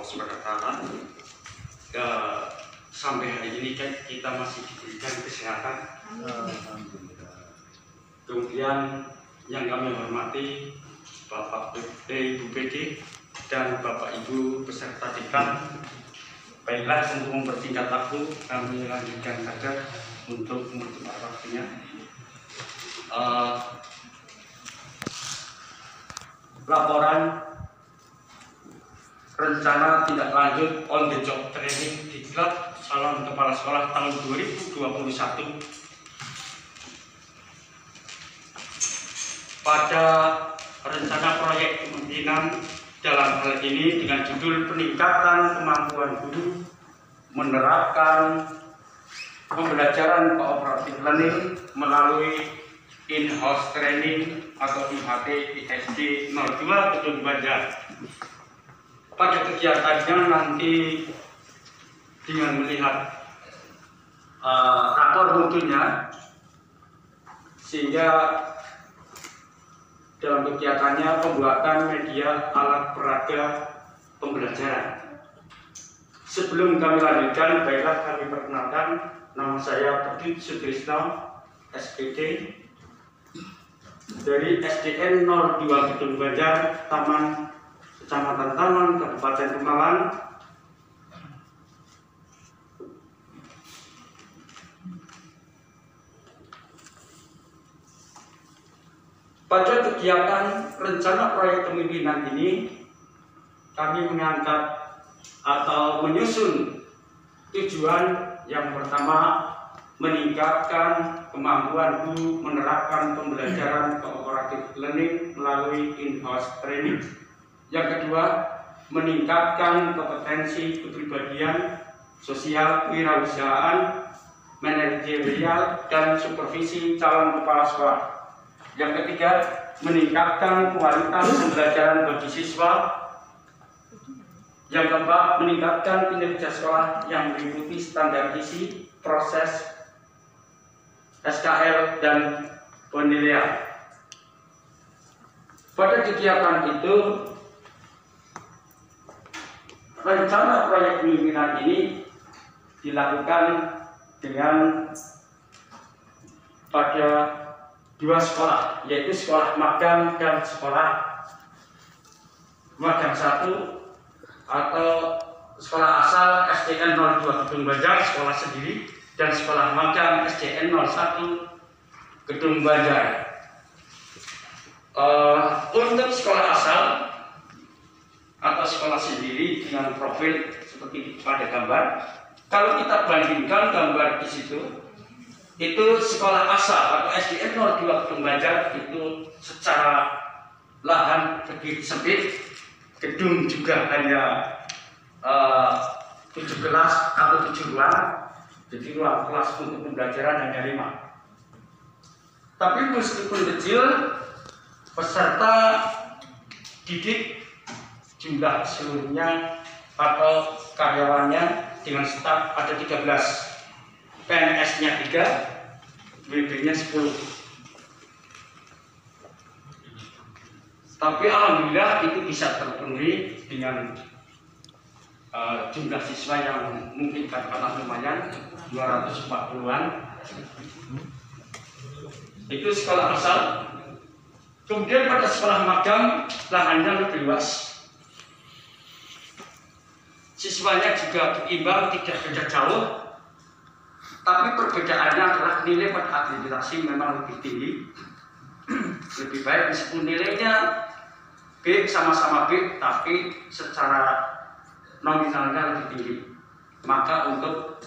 Allah SWT. Sampai hari ini kan kita masih diberikan kesehatan. Kemudian yang kami hormati Bapak Ibu PD dan Bapak Ibu peserta dekan. Baiklah, untuk mempersingkat waktu, kami lanjutkan saja untuk menutup waktunya. Laporan rencana tindak lanjut on the job training diklat calon kepala sekolah tahun 2021. Pada rencana proyek kepemimpinan dalam hal ini dengan judul peningkatan kemampuan guru menerapkan pembelajaran cooperative learning melalui in-house training atau IHT ISD 02 Gedung Banjar. Pada kegiatannya nanti dengan melihat rapor mutunya, sehingga dalam kegiatannya pembuatan media alat peraga pembelajaran. Sebelum kami lanjutkan, baiklah kami perkenalkan, nama saya Budi Sutrisno, SPD dari SDN 02 Gedung Banjar, Kecamatan Taman, Kabupaten Pemalang. Pada kegiatan rencana proyek kepemimpinan ini, kami mengangkat atau menyusun tujuan yang pertama, meningkatkan kemampuan guru menerapkan pembelajaran cooperative learning melalui in-house training. Yang kedua, meningkatkan kompetensi kepribadian, sosial, kewirausahaan, manajerial, dan supervisi calon kepala sekolah. Yang ketiga, meningkatkan kualitas pembelajaran bagi siswa. Yang keempat, meningkatkan kinerja sekolah yang meliputi standar isi, proses, SKL, dan penilaian. Pada kegiatan itu, rencana proyek kepemimpinan ini dilakukan dengan pada dua sekolah, yaitu sekolah magang dan sekolah magang 1 atau sekolah asal SDN 02 Gedung Banjar, sekolah sendiri, dan sekolah magang SDN 01 Gedung Banjar. Untuk sekolah asal atau sekolah sendiri dengan profil seperti pada gambar, kalau kita bandingkan gambar di situ, itu sekolah asal atau SDN 02 Gedung Banjar itu secara lahan lebih sempit, gedung juga hanya 7 kelas atau 7 ruang, jadi ruang kelas untuk pembelajaran hanya 5. Tapi meskipun kecil, peserta didik jumlah seluruhnya atau karyawannya dengan staf ada 13, PNS-nya 3, WB-nya 10. Tapi alhamdulillah itu bisa terpenuhi dengan jumlah siswa yang mungkin katakanlah lumayan 240-an. Itu sekolah asal. Kemudian pada sekolah magang lahannya lebih luas. Siswanya juga berimbang, tidak beda jauh. Tapi perbedaannya adalah nilai pada akreditasi memang lebih tinggi, lebih baik meskipun nilainya B, sama-sama B, tapi secara nominalnya lebih tinggi. Maka untuk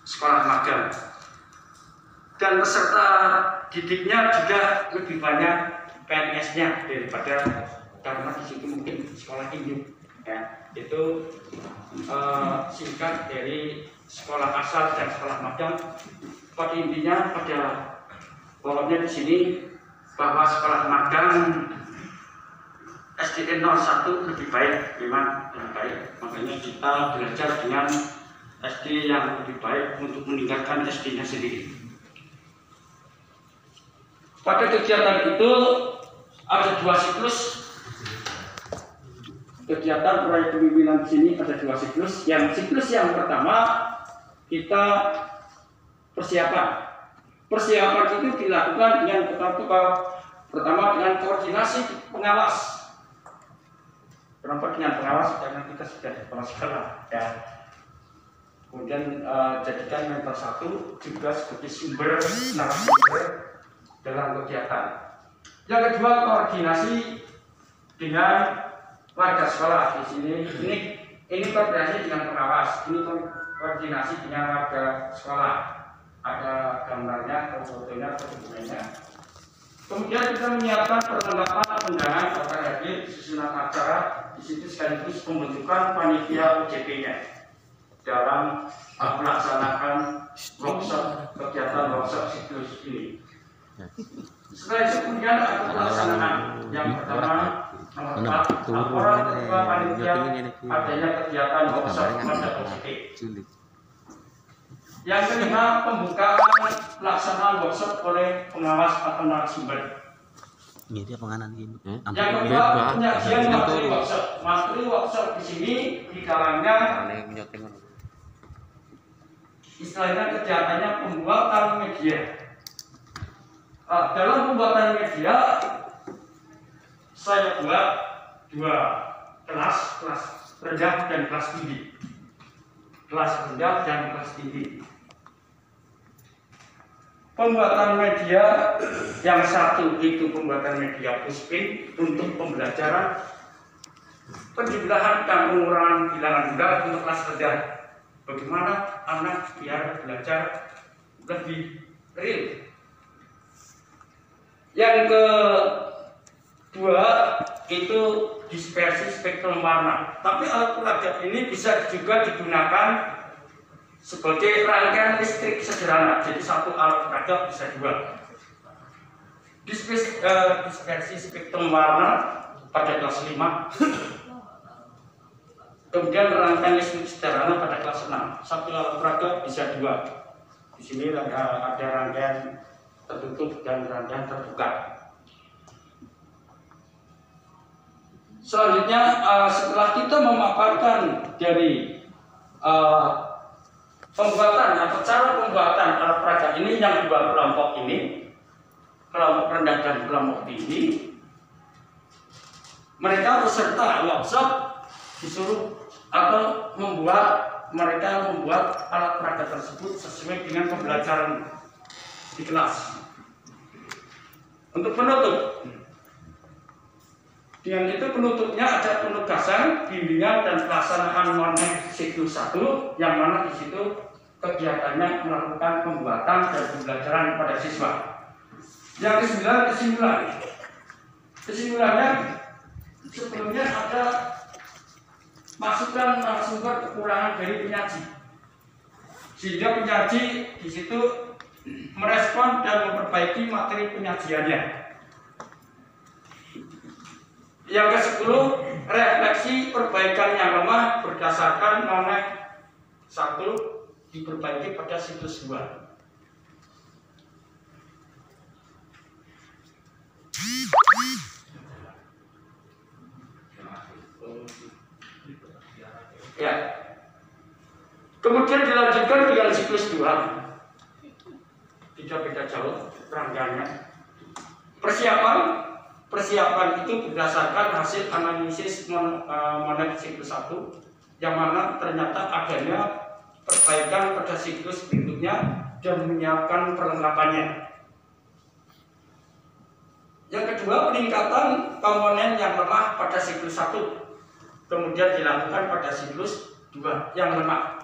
sekolah magang dan peserta didiknya juga lebih banyak PNS-nya daripada, karena di situ mungkin sekolah induk, ya. Itu singkat dari sekolah asal dan sekolah magang. Pada intinya, pada pokoknya di sini bahwa sekolah magang SDN 01 lebih baik, memang lebih baik. Makanya kita belajar dengan SD yang lebih baik untuk meningkatkan SD-nya sendiri. Pada kegiatan itu ada 2 siklus. kegiatan proyek kepemimpinan di sini ada 2 siklus. Yang siklus yang pertama kita persiapan. Persiapan itu dilakukan dengan pertama dengan koordinasi pengawas. Kenapa dengan pengawas? Karena kita sudah di kepala sekolah ya. Kemudian jadikan mentor 1 juga sebagai sumber narasumber dalam kegiatan. Yang kedua, koordinasi dengan warga sekolah di sini. Ini koordinasi dengan pengawas. Ini koordinasi dengan warga sekolah. Ada gambarnya, fotonya, dokumennya. Kemudian kita menyiapkan perlengkapan undangan akan hadir susunan acara. Di situ sekaligus pembentukan panitia UJP-nya dalam melaksanakan kegiatan workshop siklus ini. Setelah itu kemudian ada pelaksanaan. Yang pertama, nomor 4, laporan ketua panitia adanya kegiatan workshop pada UJP. Yang kelima, pembukaan pelaksanaan workshop oleh pengawas atau narasumber. Ini dia penganan ini. Yang kedua, penyajian materi workshop. Materi workshop di sini di dalamnya istilahnya kegiatannya pembuatan media. Dalam pembuatan media saya buat 2 kelas rendah dan kelas tinggi. Kelas rendah dan kelas tinggi. Pembuatan media yang satu itu pembuatan media puspin untuk pembelajaran penjumlahan dan pengurangan bilangan benda untuk kelas rendah. Bagaimana anak biar belajar lebih real. Yang kedua itu dispersi spektrum warna. Tapi alat peragat ini bisa juga digunakan sebagai rangkaian listrik sederhana. Jadi satu alat peragat bisa 2. Dispersi spektrum warna pada kelas 5. Kemudian rangkaian listrik sederhana pada kelas 6. Satu alat peragat bisa 2. Di sini ada rangkaian tertutup dan rangkaian terbuka. Selanjutnya setelah kita memaparkan dari pembuatan atau cara pembuatan alat peraga ini yang 2 kelompok ini, kelompok rendah dan kelompok tinggi, mereka peserta workshop disuruh atau mereka membuat alat peraga tersebut sesuai dengan pembelajaran di kelas. Untuk penutup, dengan itu penutupnya ada penugasan, bimbingan dan pelaksanaan monek siklus 1 yang mana di situ kegiatannya melakukan pembuatan dan pembelajaran pada siswa. Yang ke-9, kesimpulan. Kesimpulannya sebelumnya ada masukan narasumber kekurangan dari penyaji, sehingga penyaji di situ merespon dan memperbaiki materi penyajiannya. Yang ke-10, refleksi perbaikan yang lemah berdasarkan monek 1 diperbaiki pada siklus 2. Ya. Kemudian dilanjutkan dengan siklus 2. Tidak beda jauh rangkaiannya. Persiapan itu berdasarkan hasil analisis monek siklus 1 yang mana ternyata adanya perbaikan pada siklus berikutnya dan menyiapkan perlengkapannya. Yang kedua, peningkatan komponen yang lemah pada siklus 1 kemudian dilakukan pada siklus 2 yang lemah.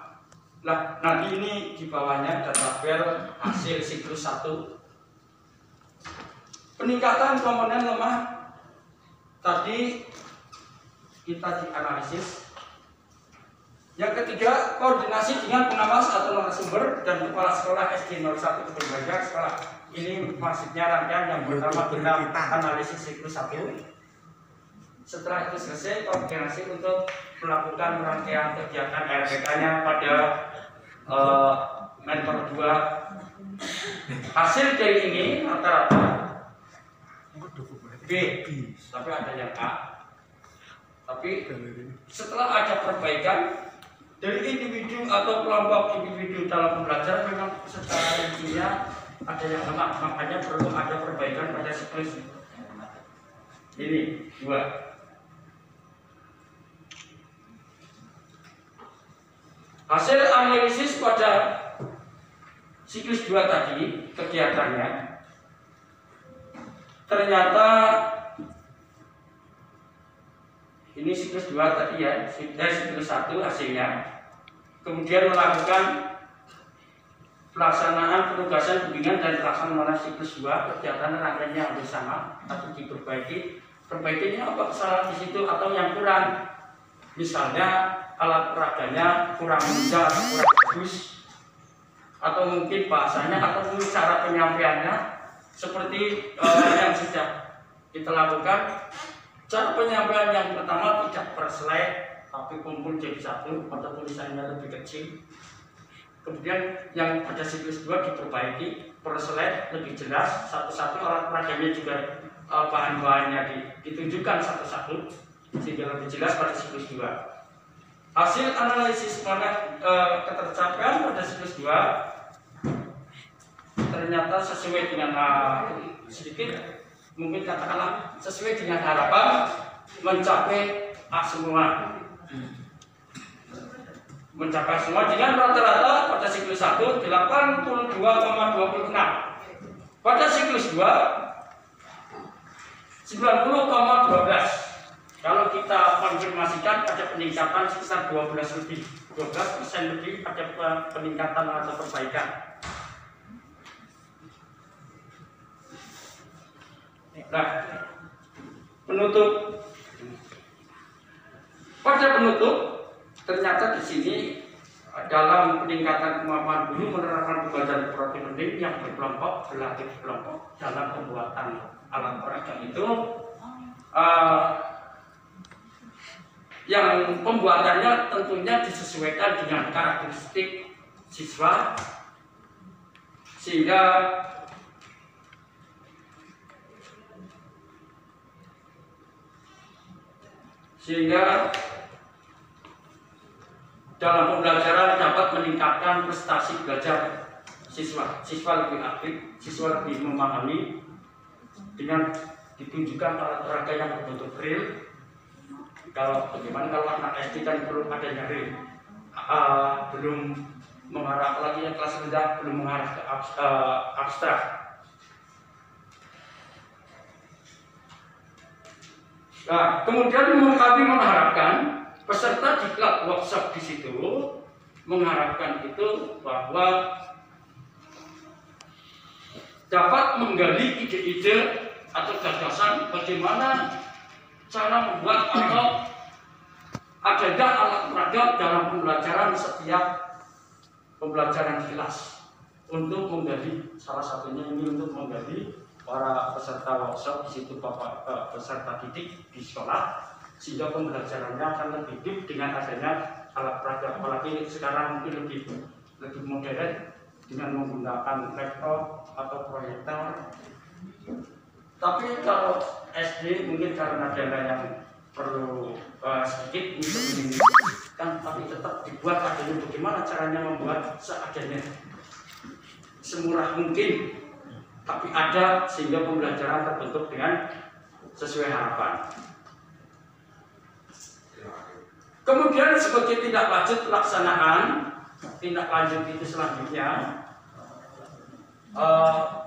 Nah, nanti ini di bawahnya ada tabel hasil siklus 1. Peningkatan komponen lemah tadi kita dianalisis. Yang ketiga, koordinasi dengan pengawas atau narasumber dan kepala sekolah SD 01 berbagai sekolah. Ini maksudnya rangkaian yang pertama kita analisis siklus 1. Setelah itu selesai, koordinasi untuk melakukan rangkaian kegiatan RPK-nya pada mentor 2. Hasil dari ini rata-rata B, tapi ada yang A. Tapi setelah ada perbaikan dari individu atau kelompok individu dalam pembelajaran, memang secara intinya ada yang lemah, makanya perlu ada perbaikan pada siklus ini 2. Hasil analisis pada siklus 2 tadi kegiatannya ternyata ini siklus 2 tadi ya, siklus 1 hasilnya. Kemudian melakukan pelaksanaan penugasan bimbingan dan pelaksanaan siklus 2, kegiatan rangkaiannya hampir sama tapi diperbaiki. Perbaikinya apa kesalahan di situ atau yang kurang? Misalnya alat peraganya kurang menunjang, kurang bagus, atau mungkin bahasanya atau mungkin cara penyampaiannya seperti yang sudah kita lakukan. Cara penyampaian yang pertama tidak per slide tapi kumpul jadi satu atau tulisannya lebih kecil. Kemudian yang pada siklus 2 diperbaiki, per slide lebih jelas, satu-satu alat peraganya juga bahan-bahannya ditunjukkan satu-satu sehingga lebih jelas pada siklus 2. Hasil analisis mana ketercapaian pada siklus 2 ternyata sesuai dengan sedikit mungkin katakanlah sesuai dengan harapan, mencapai semua. Mencapai semua dengan rata-rata pada siklus 1 82,26. Pada siklus 2 90,12. Kalau kita konfirmasikan ada peningkatan sekitar 12% lebih ada peningkatan atau perbaikan. Nah, penutup. Pada penutup ternyata di sini dalam peningkatan kemampuan guru menerapkan pembelajaran produktif penting yang berkelompok, berlatih kelompok dalam pembuatan alat peraga itu yang pembuatannya tentunya disesuaikan dengan karakteristik siswa sehingga dalam pembelajaran dapat meningkatkan prestasi belajar siswa. Siswa lebih aktif, siswa lebih memahami dengan ditunjukkan alat peraga yang berbentuk real. Kalau bagaimana kalau anak SD kan belum adanya real, belum mengarah lagi yang kelas rendah, belum mengarah ke abstrak. Nah, kemudian kami mengharapkan peserta diklat workshop di situ mengharapkan itu bahwa dapat menggali ide-ide atau gagasan bagaimana cara membuat atau adanya alat peraga dalam pembelajaran setiap pembelajaran di kelas untuk menggali salah satunya ini untuk menggali para peserta workshop di situ bapak peserta didik di sekolah sehingga pembelajarannya akan lebih hidup dengan adanya alat peraga, apalagi sekarang mungkin lebih modern dengan menggunakan laptop atau proyektor. Tapi kalau SD mungkin karena dana yang perlu sedikit untuk ini kan, tapi tetap dibuat adanya bagaimana caranya membuat seadanya semurah mungkin, tapi ada sehingga pembelajaran terbentuk dengan sesuai harapan. Kemudian sebagai tindak lanjut pelaksanaan, tindak lanjut itu selanjutnya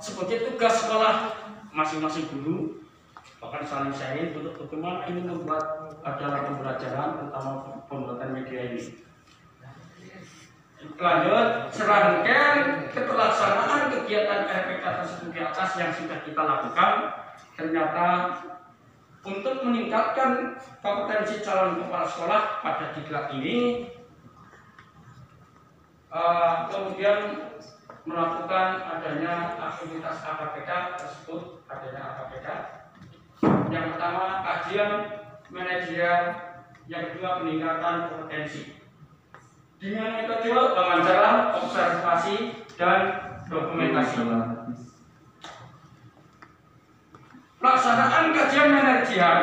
sebagai tugas sekolah masing-masing guru bahkan saling sharing untuk bagaimana ini membuat dalam pembelajaran terutama pembuatan media ini. Lanjut, serangkaian pelaksanaan kegiatan RPK tersebut di atas yang sudah kita lakukan ternyata untuk meningkatkan kompetensi calon kepala sekolah pada diklat ini, kemudian melakukan adanya aktivitas AKPK tersebut, adanya AKPK. Yang pertama kajian manajerial, yang kedua peningkatan kompetensi. Dengan metode wawancara, observasi, dan dokumentasi. Pelaksanaan kajian manajerial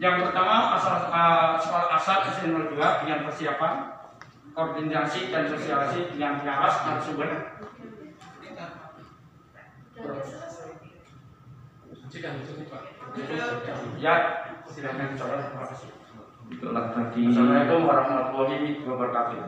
Yang pertama soal asal SN02 dengan persiapan, koordinasi dan sosialisasi dengan pengawas narasumber. Ya, silakan bicara. Terima kasih. Assalamualaikum warahmatullahi wabarakatuh.